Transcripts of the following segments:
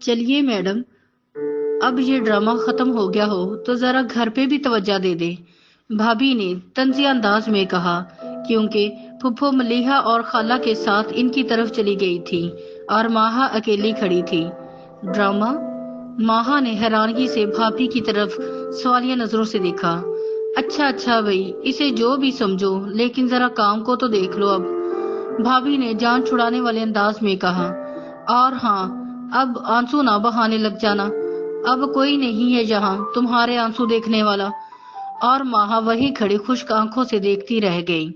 چلیے میڈم، اب یہ ڈرامہ ختم ہو گیا ہو تو ذرا گھر پہ بھی توجہ دے دے، بھابھی نے طنزیہ انداز میں کہا، کیونکہ پھپھو ملیحہ اور خالہ کے ساتھ ان کی طرف چلی گئی تھی اور ماہا اکیلی کھڑی تھی۔ ڈرامہ؟ ماہا نے حیرانگی سے بھابھی کی طرف سوالیہ نظروں سے دیکھا۔ اچھا بھائی، اسے جو بھی سمجھو، لیکن ذرا کام کو تو دیکھ لو اب، بھابھی نے جان چھڑانے والے انداز میں کہا۔ اور ہاں، اب آنسو نہ بہانے لگ جانا، اب کوئی نہیں ہے یہاں تمہارے آنسو دیکھنے والا۔ اور ماہا وہی کھڑی خشک آنکھوں سے دیکھتی رہ گئی۔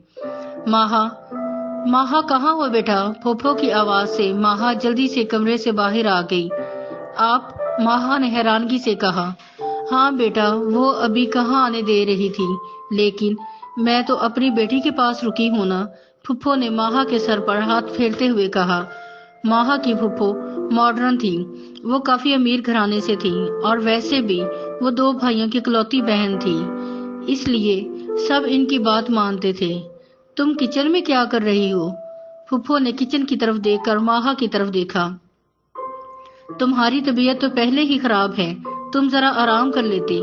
ماہا کہاں ہو بیٹا؟ پھوپھو کی آواز سے ماہا جلدی سے کمرے سے باہر آ گئی۔ آپ؟ ماہا نے حیرانگی سے کہا۔ ہاں بیٹا، وہ ابھی کہاں آنے دے رہی تھی، لیکن میں تو اپنی بیٹی کے پاس رکی ہوں نا، پھوپھو نے ماہا کے سر پر ہاتھ پھیرتے ہوئے کہا۔ ماہا کی پھوپھو ماڈرن تھی، وہ کافی امیر گھرانے سے تھی، اور ویسے بھی وہ 2 بھائیوں کی اکلوتی بہن تھی، اس لیے سب ان کی بات مانتے تھے۔ تم کچن میں کیا کر رہی ہو؟ پھوپھو نے کچن کی طرف دیکھ کر ماہا کی طرف دیکھا۔ تمہاری طبیعت تو پہلے ہی خراب ہے، تم ذرا آرام کر لیتی۔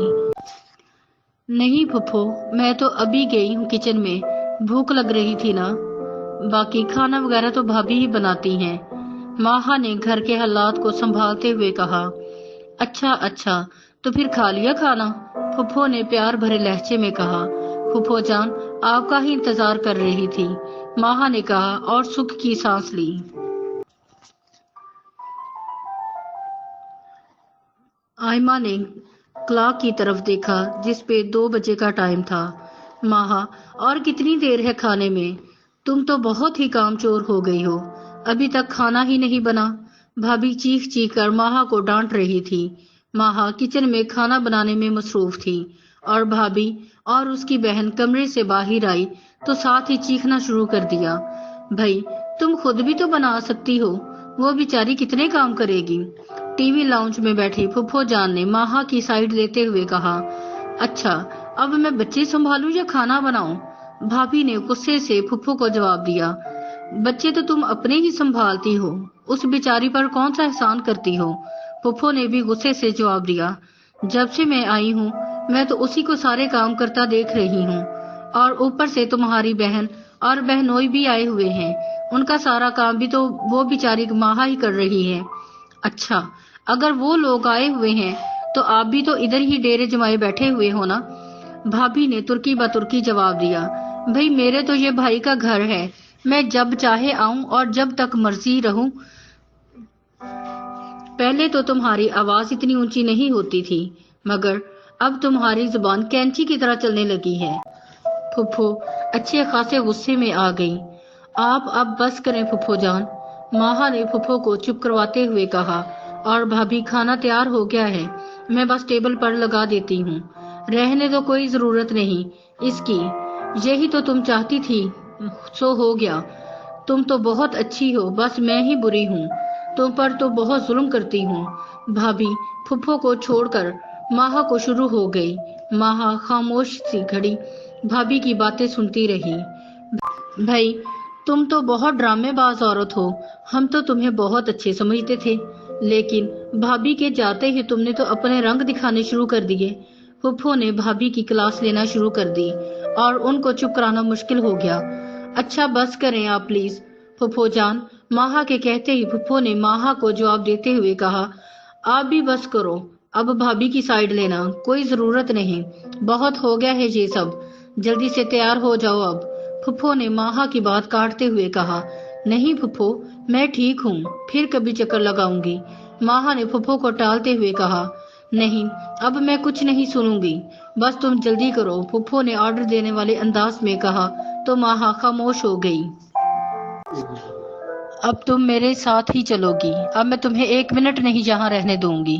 نہیں پھوپھو، میں تو ابھی گئی ہوں کچن میں، بھوک لگ رہی تھی نا، باقی کھانا وغیرہ تو بھابھی ہی بناتی ہیں، ماہا نے گھر کے حالات کو سنبھالتے ہوئے کہا۔ اچھا تو پھر کھا لیا کھانا؟ پھوپھو نے پیار بھرے لہجے میں کہا۔ پھوپھو جان آپ کا ہی انتظار کر رہی تھی، ماہا نے کہا اور سکھ کی سانس لی۔ آئمہ نے کلاک کی طرف دیکھا جس پہ 2 بجے کا ٹائم تھا۔ ماہا، اور کتنی دیر ہے کھانے میں؟ تم تو بہت ہی کام چور ہو گئی ہو، ابھی تک کھانا ہی نہیں بنا۔ بھابھی چیخ کر ماہا کو ڈانٹ رہی تھی۔ ماہا کچن میں کھانا بنانے میں مصروف تھی، اور بھابھی اور اس کی بہن کمرے سے باہر آئی تو ساتھ ہی چیخنا شروع کر دیا۔ بھائی تم خود بھی تو بنا سکتی ہو، وہ بیچاری کتنے کام کرے گی؟ ٹی وی لاؤنج میں بیٹھی پھوپھو جان نے ماہا کی سائیڈ لیتے ہوئے کہا۔ اچھا، اب میں بچے سنبھالوں یا کھانا بناؤں؟ بھابھی نے غصے سے پھوپھو کو جواب دیا۔ بچے تو تم اپنے ہی سنبھالتی ہو، اس بیچاری پر کون سا احسان کرتی ہو؟ پھوپھو نے بھی غصے سے جواب دیا۔ جب سے میں آئی ہوں میں تو اسی کو سارے کام کرتا دیکھ رہی ہوں، اور اوپر سے تمہاری بہن اور بہنوئی بھی آئے ہوئے ہیں، ان کا سارا کام بھی تو وہ بیچاری ماہا ہی کر رہی ہے۔ اچھا، اگر وہ لوگ آئے ہوئے ہیں تو آپ بھی تو ادھر ہی ڈیرے جمائے بیٹھے ہوئے ہو نا؟ بھابھی نے ترکی بترکی جواب دیا۔ بھائی میرے تو یہ بھائی کا گھر ہے، میں جب چاہے آؤں اور جب تک مرضی رہوں۔ پہلے تو تمہاری آواز اتنی اونچی نہیں ہوتی تھی، مگر اب تمہاری زبان کینچی کی طرح چلنے لگی ہے۔ پھوپھو اچھے خاصے غصے میں آ گئی۔ آپ اب بس کریں پھوپھو جان، ماہا نے پھوپھو کو چپ کرواتے ہوئے کہا۔ اور بھابھی کھانا تیار ہو گیا ہے، میں بس ٹیبل پر لگا دیتی ہوں، رہنے تو کوئی ضرورت نہیں اس کی، یہی تو تم چاہتی تھی سو ہو گیا۔ تم تو بہت اچھی ہو، بس میں ہی بری ہوں، تم پر تو بہت ظلم کرتی ہوں۔ بھابھی پھوپھو کو چھوڑ کر ماہا کو شروع ہو گئی۔ ماہا خاموش سی کھڑی بھابھی کی باتیں سنتی رہی۔ بھائی تم تو بہت ڈرامے باز عورت ہو، ہم تو تمہیں بہت اچھے سمجھتے تھے، لیکن بھابھی کے جاتے ہی تم نے تو اپنے رنگ دکھانے شروع کر دیے۔ پھوپھو نے بھابھی کی کلاس لینا شروع کر دی اور ان کو چپ کرانا مشکل ہو گیا۔ اچھا بس کریں آپ پلیز پھوپھو جان، ماہا کے کہتے ہی پھوپھو نے ماہا کو جواب دیتے ہوئے کہا۔ آپ بھی بس کرو، اب بھابھی کی سائیڈ لینا کوئی ضرورت نہیں، بہت ہو گیا ہے یہ سب، جلدی سے تیار ہو جاؤ اب، پھوپھو نے ماہا کی بات کاٹتے ہوئے کہا۔ نہیں پھوپھو، میں ٹھیک ہوں، پھر کبھی چکر لگاؤں گی، ماہا نے پھوپھو کو ٹالتے ہوئے کہا۔ نہیں، اب میں کچھ نہیں سنوں گی، بس تم جلدی کرو، پھوپھو نے آرڈر دینے والے انداز میں کہا تو ماہا خاموش ہو گئی۔ اب تم میرے ساتھ ہی چلو گی، اب میں تمہیں 1 منٹ نہیں یہاں رہنے دوں گی۔